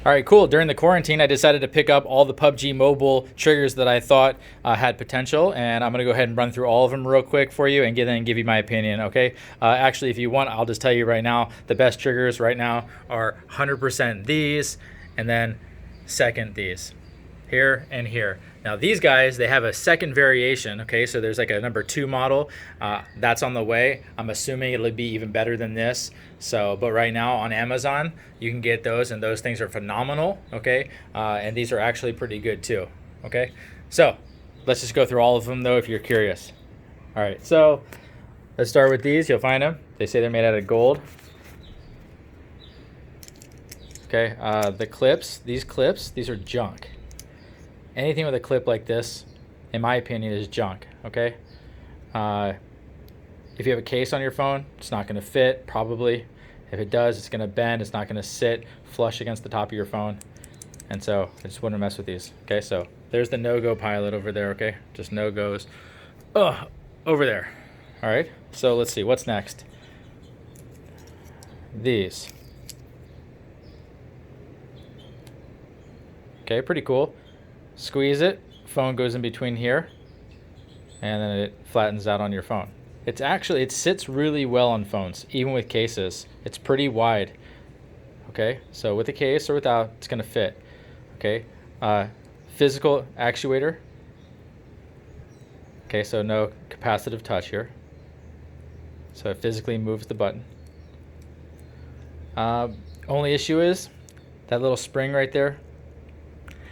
All right, cool. During the quarantine, I decided to pick up all the PUBG mobile triggers that I thought had potential, and I'm gonna go ahead and run through all of them real quick for you and give you my opinion. Okay. Actually, if you want, I'll just tell you right now, the best triggers right now are 100% these, and then second these, here and here. Now these guys, they have a second variation. Okay, so there's like a number 2 model that's on the way. I'm assuming it'll be even better than this. So, but right now on Amazon, you can get those, and those things are phenomenal. Okay, and these are actually pretty good too. Okay, so let's just go through all of them though, if you're curious. All right, so let's start with these. You'll find them. They say they're made out of gold. Okay, the clips, these are junk. Anything with a clip like this, in my opinion, is junk. Okay, if you have a case on your phone, it's not going to fit, probably. If it does, it's going to bend. It's not going to sit flush against the top of your phone. And so I just wouldn't mess with these. Okay, so there's the no-go pilot over there. Okay, just no-goes. Over there. All right, so let's see, what's next? These. Okay, pretty cool. Squeeze it, phone goes in between here, and then it flattens out on your phone. It sits really well on phones, even with cases. It's pretty wide. Okay, so with a case or without, it's gonna fit. Okay, physical actuator. Okay, so no capacitive touch here. So it physically moves the button. Only issue is that little spring right there.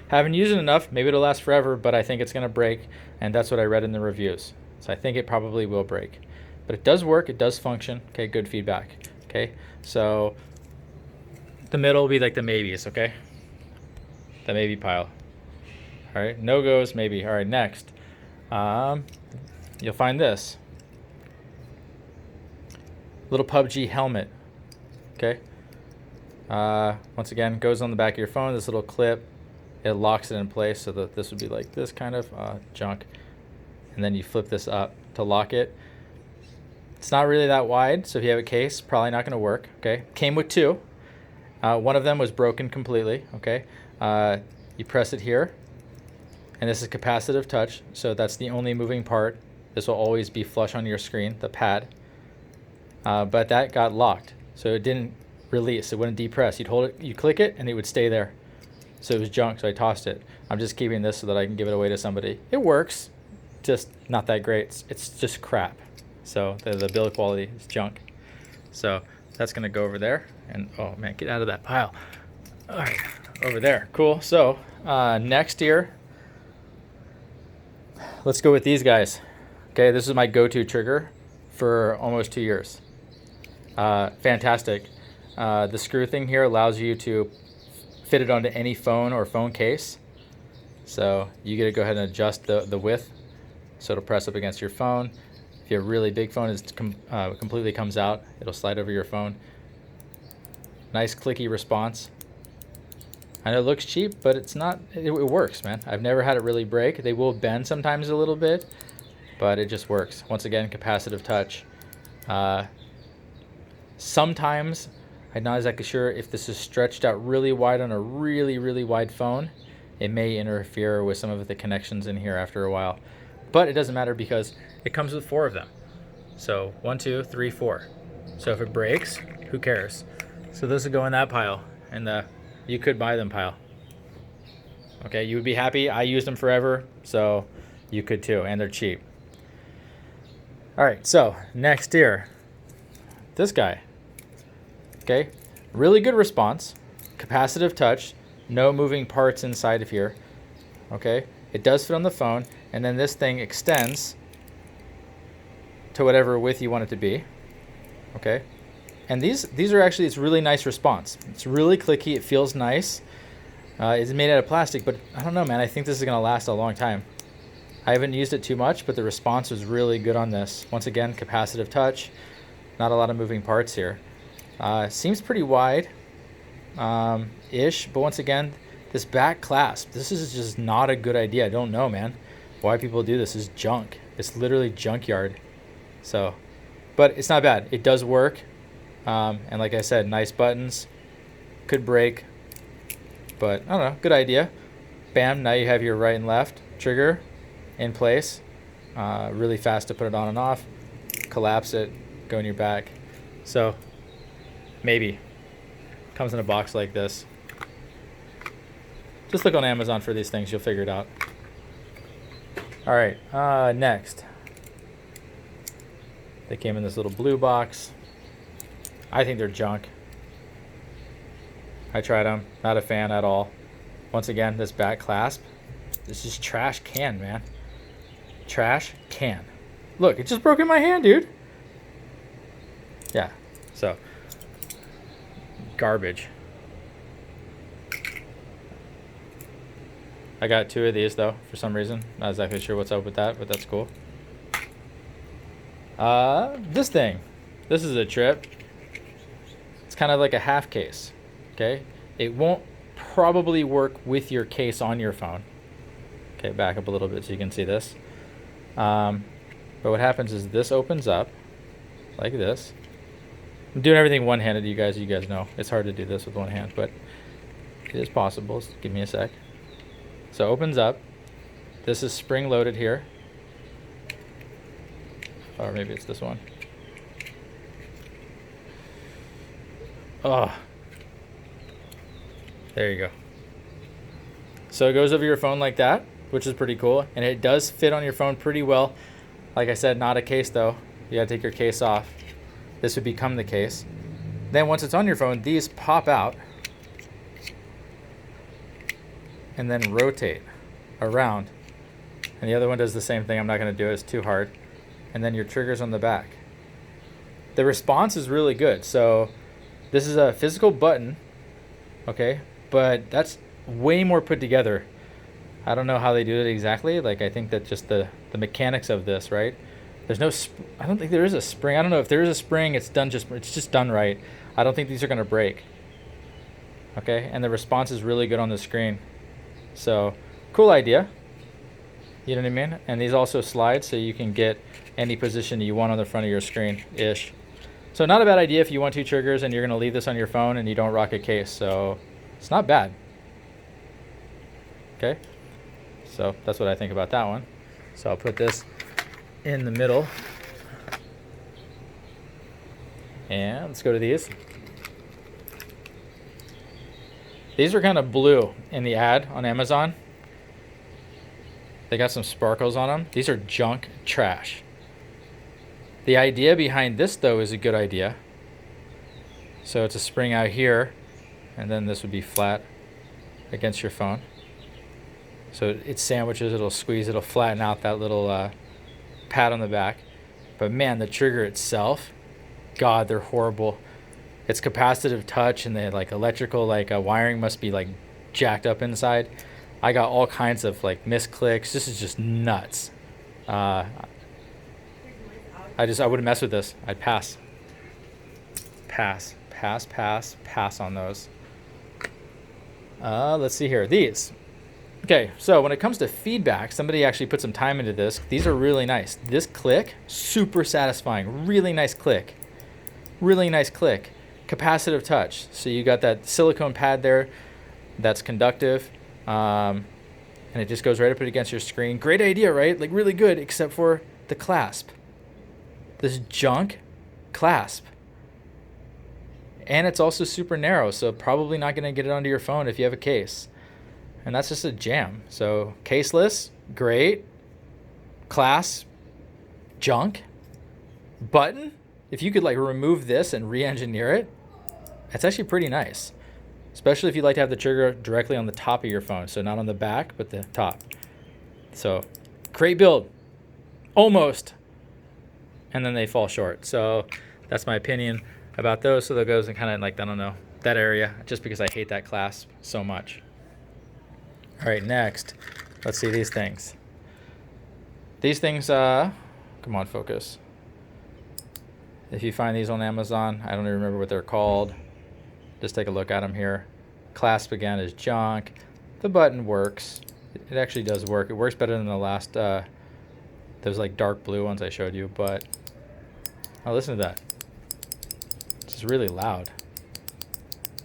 Haven't used it enough. Maybe it'll last forever, but I think it's going to break, and that's what I read in the reviews. So I think it probably will break. But it does work. It does function. Okay, good feedback. Okay, so the middle will be like the maybes, okay? The maybe pile. All right, no-goes, maybe. All right, next. You'll find this. Little PUBG helmet, okay? Once again, goes on the back of your phone, this little clip. It locks it in place so that this would be like this kind of junk. And then you flip this up to lock it. It's not really that wide, so if you have a case, probably not going to work. Okay, came with 2. One of them was broken completely. Okay, you press it here, and this is capacitive touch, so that's the only moving part. This will always be flush on your screen, the pad. But that got locked, so it didn't release. It wouldn't depress. You'd hold it, you click it, and it would stay there. So it was junk, so I tossed it. I'm just keeping this so that I can give it away to somebody. It works, just not that great. It's just crap. So the build quality is junk. So that's gonna go over there. And oh man, get out of that pile. All right, over there, cool. So next here, let's go with these guys. Okay, this is my go-to trigger for almost 2 years. Fantastic. The screw thing here allows you to fit it onto any phone or phone case. So you get to go ahead and adjust the width so it'll press up against your phone. If you have a really big phone, it completely comes out. It'll slide over your phone. Nice clicky response. I know it looks cheap, but it's not. It works, man. I've never had it really break. They will bend sometimes a little bit, but it just works. Once again, capacitive touch. Sometimes I'm not exactly sure if this is stretched out really wide on a really, really wide phone. It may interfere with some of the connections in here after a while. But it doesn't matter because it comes with 4 of them. So 1, 2, 3, 4. So if it breaks, who cares? So this will go in that pile, and the you could buy them pile. Okay, you would be happy. I used them forever, so you could too, and they're cheap. All right, so next here, this guy. Okay, really good response, capacitive touch, no moving parts inside of here. Okay, it does fit on the phone, and then this thing extends to whatever width you want it to be. Okay, and these are actually, it's really nice response. It's really clicky, it feels nice. It's made out of plastic, but I don't know, man, I think this is gonna last a long time. I haven't used it too much, but the response was really good on this. Once again, capacitive touch, not a lot of moving parts here. Seems pretty wide ish, but once again, this back clasp, this is just not a good idea. I don't know, man, why people do this. Is junk. It's literally junkyard. So, but it's not bad. It does work, and like I said, nice buttons. Could break, But I don't know, good idea. Bam, now you have your right and left trigger in place. Really fast to put it on and off. Collapse it, go in your back. So maybe comes in a box like this. Just look on Amazon for these things, you'll figure it out. All right, next. They came in this little blue box. I think they're junk. I tried them, not a fan at all. Once again, this back clasp, this is trash can, man. Trash can. Look, it just broke in my hand, dude. Yeah, so garbage. I got 2 of these though, for some reason. Not exactly sure what's up with that, but that's cool. This thing. This is a trip. It's kind of like a half case, okay? It won't probably work with your case on your phone. Okay, back up a little bit so you can see this. But what happens is this opens up like this. I'm doing everything one-handed, you guys know. It's hard to do this with one hand, but it is possible. Just give me a sec. So it opens up. This is spring-loaded here. Or maybe it's this one. Oh. There you go. So it goes over your phone like that, which is pretty cool. And it does fit on your phone pretty well. Like I said, not a case though. You gotta take your case off. This would become the case. Then once it's on your phone, these pop out and then rotate around. And the other one does the same thing. I'm not gonna do it, it's too hard. And then your trigger's on the back. The response is really good. So this is a physical button, okay? But that's way more put together. I don't know how they do it exactly. Like I think that just the mechanics of this, right? There's no, I don't think there is a spring. I don't know if there is a spring. It's just done right. I don't think these are gonna break. Okay, and the response is really good on the screen. So cool idea. You know what I mean? And these also slide so you can get any position you want on the front of your screen-ish. So not a bad idea if you want 2 triggers and you're gonna leave this on your phone and you don't rock a case. So it's not bad. Okay, so that's what I think about that one. So I'll put this in the middle. And let's go to these. These are kind of blue in the ad on Amazon. They got some sparkles on them. These are junk trash. The idea behind this though is a good idea. So it's a spring out here, and then this would be flat against your phone. So it sandwiches, it'll squeeze, it'll flatten out that little pad on the back. But man, the trigger itself, God, they're horrible. It's capacitive touch, and the like electrical wiring must be like jacked up inside. I got all kinds of like misclicks. This is just nuts. I wouldn't mess with this. I'd pass on those. Let's see here. These. Okay, so when it comes to feedback, somebody actually put some time into this. These are really nice. This click, super satisfying. Really nice click. Really nice click. Capacitive touch. So you got that silicone pad there that's conductive. And it just goes right up against your screen. Great idea, right? Like really good, except for the clasp. This junk clasp. And it's also super narrow, so probably not going to get it onto your phone if you have a case. And that's just a jam. So caseless, great. Clasp, junk. Button, if you could like remove this and re-engineer it, that's actually pretty nice. Especially if you like to have the trigger directly on the top of your phone. So not on the back, but the top. So great build. Almost. And then they fall short. So that's my opinion about those. So that goes in kind of like, I don't know, that area, just because I hate that clasp so much. All right, next, let's see these things. These things, come on, focus. If you find these on Amazon, I don't even remember what they're called. Just take a look at them here. Clasp again is junk. The button works. It actually does work. It works better than the last, those like dark blue ones I showed you, but oh, listen to that. It's just really loud.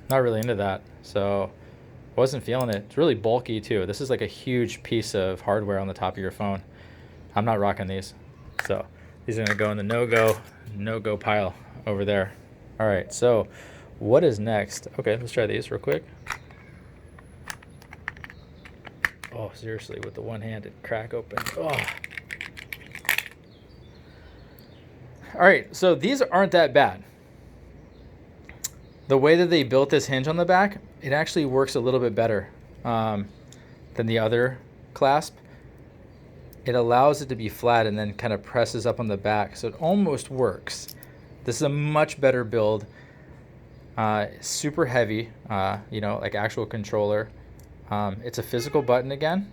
Not really into that. So Wasn't feeling it. It's really bulky too. This is like a huge piece of hardware on the top of your phone. I'm not rocking these. So these are gonna go in the no-go pile over there. All right, so what is next? Okay, let's try these real quick. Oh, seriously, with the one-handed crack open. Oh. All right, so these aren't that bad. The way that they built this hinge on the back, it actually works a little bit better than the other clasp. It allows it to be flat and then kind of presses up on the back, so it almost works. This is a much better build. Super heavy, you know, like actual controller. It's a physical button again.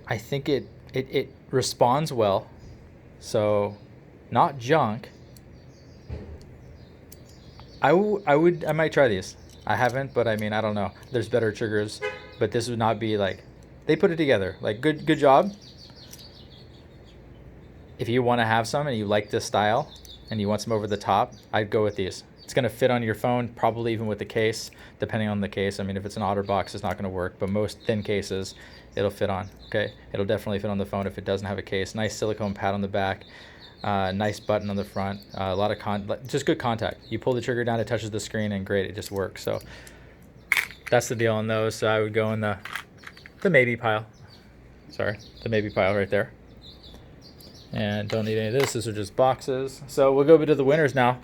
I think it responds well, so not junk. I might try these. I haven't, but I mean, I don't know. There's better triggers, but this would not be like, they put it together. Like, good job. If you want to have some and you like this style and you want some over the top, I'd go with these. It's going to fit on your phone, probably even with the case, depending on the case. I mean, if it's an OtterBox, it's not going to work, but most thin cases, it'll fit on, okay? It'll definitely fit on the phone if it doesn't have a case. Nice silicone pad on the back, nice button on the front, a lot of just good contact. You pull the trigger down, it touches the screen, and great, it just works. So that's the deal on those. So I would go in the maybe pile. Sorry, the maybe pile right there. And don't need any of this. These are just boxes. So we'll go to the winners now.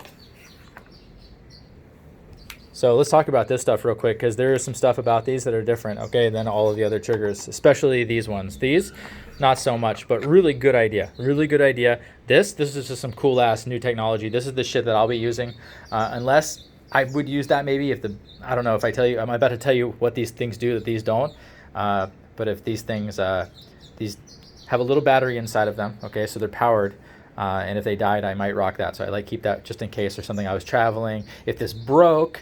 So let's talk about this stuff real quick, because there is some stuff about these that are different, okay, than all of the other triggers, especially these ones. These, not so much, but really good idea. Really good idea. This is just some cool ass new technology. This is the shit that I'll be using, unless I would use that maybe if I don't know if I tell you, I'm about to tell you what these things do that these don't. But if these things, these have a little battery inside of them, okay, so they're powered. And if they died, I might rock that. So I like keep that just in case or something. I was traveling. If this broke,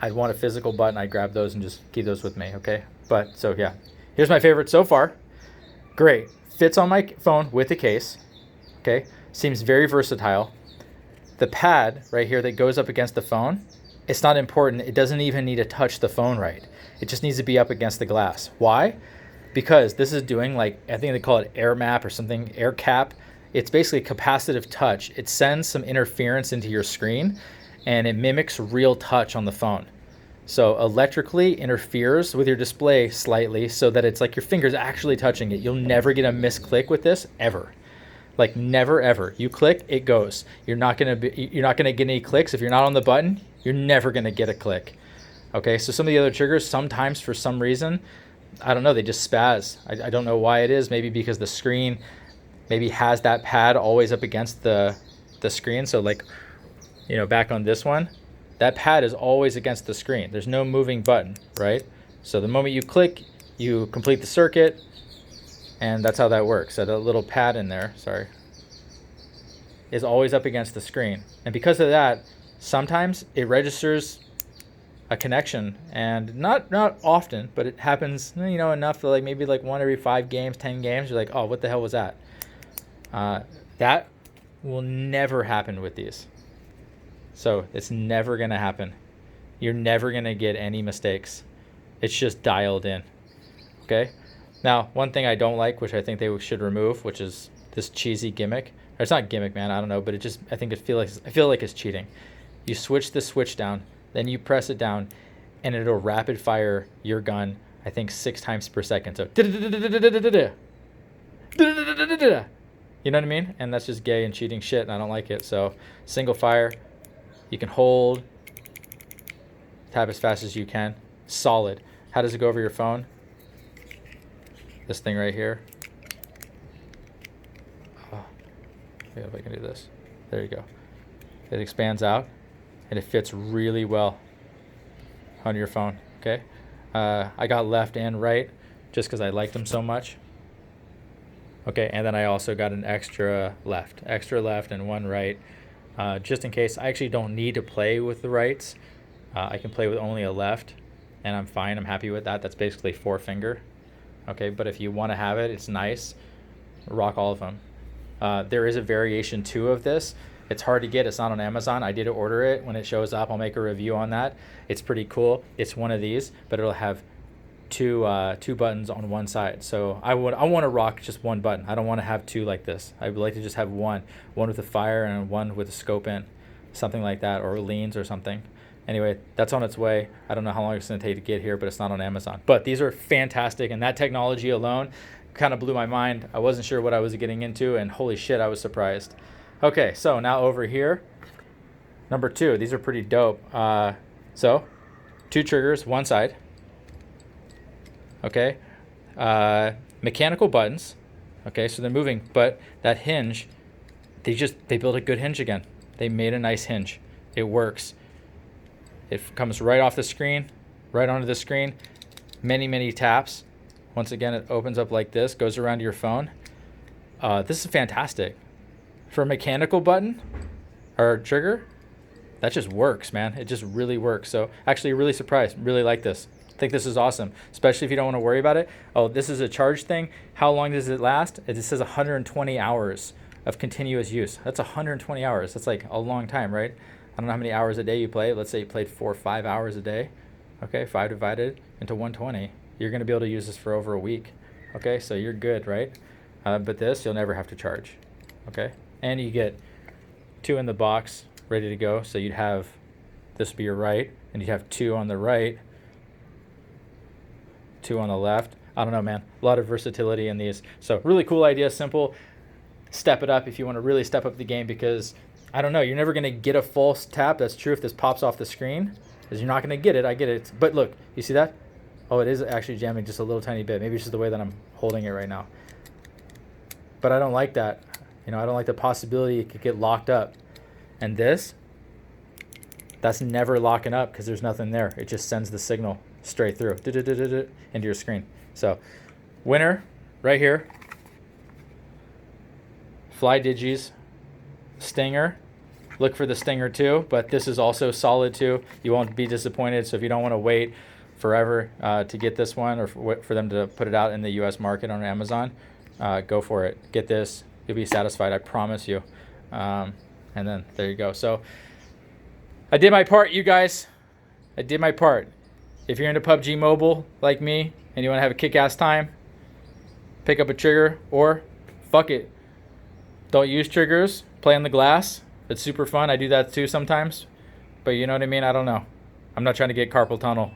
I'd want a physical button. I'd grab those and just keep those with me, okay? But, so yeah. Here's my favorite so far. Great. Fits on my phone with the case, okay? Seems very versatile. The pad right here that goes up against the phone, it's not important. It doesn't even need to touch the phone right. It just needs to be up against the glass. Why? Because this is doing, like, I think they call it air map or something, air cap. It's basically capacitive touch. It sends some interference into your screen, and it mimics real touch on the phone. So electrically interferes with your display slightly so that it's like your finger's actually touching it. You'll never get a misclick with this, ever. Like, never, ever. You click, it goes. You're not gonna get any clicks. If you're not on the button, you're never gonna get a click. Okay, so some of the other triggers, sometimes for some reason, I don't know, they just spaz. I don't know why it is. Maybe because the screen maybe has that pad always up against the screen. So like, you know, back on this one, that pad is always against the screen. There's no moving button, right? So the moment you click, you complete the circuit, and that's how that works. So the little pad in there, sorry, is always up against the screen. And because of that, sometimes it registers a connection, and not often, but it happens, you know, enough that like maybe like 1 every 5 games, 10 games, you're like, oh, what the hell was that? That will never happen with these. So it's never going to happen. You're never going to get any mistakes. It's just dialed in. Okay? Now, one thing I don't like, which I think they should remove, which is this cheesy gimmick. Or it's not gimmick, man. I don't know, but I feel like it's cheating. You switch the switch down, then you press it down, and it'll rapid fire your gun, I think 6 times per second. So, you know what I mean? And that's just gay and cheating shit, and I don't like it. So, single fire. You can hold, tap as fast as you can. Solid. How does it go over your phone? This thing right here. Oh, yeah, if I can do this. There you go. It expands out, and it fits really well on your phone, okay? I got left and right just because I liked them so much. Okay, and then I also got an extra left and one right. Just in case. I actually don't need to play with the rights. I can play with only a left, and I'm fine. I'm happy with that. That's basically 4 finger. Okay, but if you want to have it, it's nice. Rock all of them. There is a variation too of this It's hard to get. It's not on Amazon. I did order it. When it shows up, I'll make a review on that. It's pretty cool. It's one of these, but it'll have two buttons on one side. So I want to rock just one button. I don't want to have two like this. I would like to just have one with a fire and one with a scope in, something like that, or leans or something. Anyway, that's on its way. I don't know how long it's going to take to get here, but it's not on Amazon. But these are fantastic, and that technology alone kind of blew my mind. I wasn't sure what I was getting into, and holy shit, I was surprised. Okay, so now over here, number 2. These are pretty dope. So 2 triggers, one side. Okay, mechanical buttons. Okay, so they're moving, but that hinge, they built a good hinge again. They made a nice hinge. It works. It comes right off the screen, right onto the screen. Many taps. Once again, it opens up like this, goes around your phone. This is fantastic. For a mechanical button or trigger, that just works, man. It just really works. So actually really surprised, really like this. I think this is awesome, especially if you don't want to worry about it. Oh, this is a charge thing. How long does it last? It says 120 hours of continuous use. That's 120 hours. That's like a long time, right? I don't know how many hours a day you play. Let's say you played 4 or 5 hours a day. Okay, 5 divided into 120. You're going to be able to use this for over a week. Okay, so you're good, right? But this, you'll never have to charge. Okay, and you get 2 in the box ready to go. So you'd have, this would be your right, and you'd have 2 on the right, 2 on the left. I don't know, man. A lot of versatility in these. So really cool idea, simple. Step it up if you want to really step up the game, because I don't know, you're never going to get a false tap. That's true if this pops off the screen, because you're not going to get it. I get it. But look, you see that? Oh, it is actually jamming just a little tiny bit. Maybe it's just the way that I'm holding it right now. But I don't like that. You know, I don't like the possibility it could get locked up. And this, that's never locking up because there's nothing there. It just sends the signal straight through into your screen. So, winner right here. Fly Digis, Stinger. Look for the Stinger too, but this is also solid too. You won't be disappointed. So if you don't want to wait forever to get this one, or for them to put it out in the US market on Amazon, go for it. Get this. You'll be satisfied, I promise you. And then there you go. So I did my part, you guys. I did my part. If you're into PUBG Mobile like me and you want to have a kick-ass time, pick up a trigger, or fuck it. Don't use triggers. Play on the glass. It's super fun. I do that too sometimes. But you know what I mean? I don't know. I'm not trying to get carpal tunnel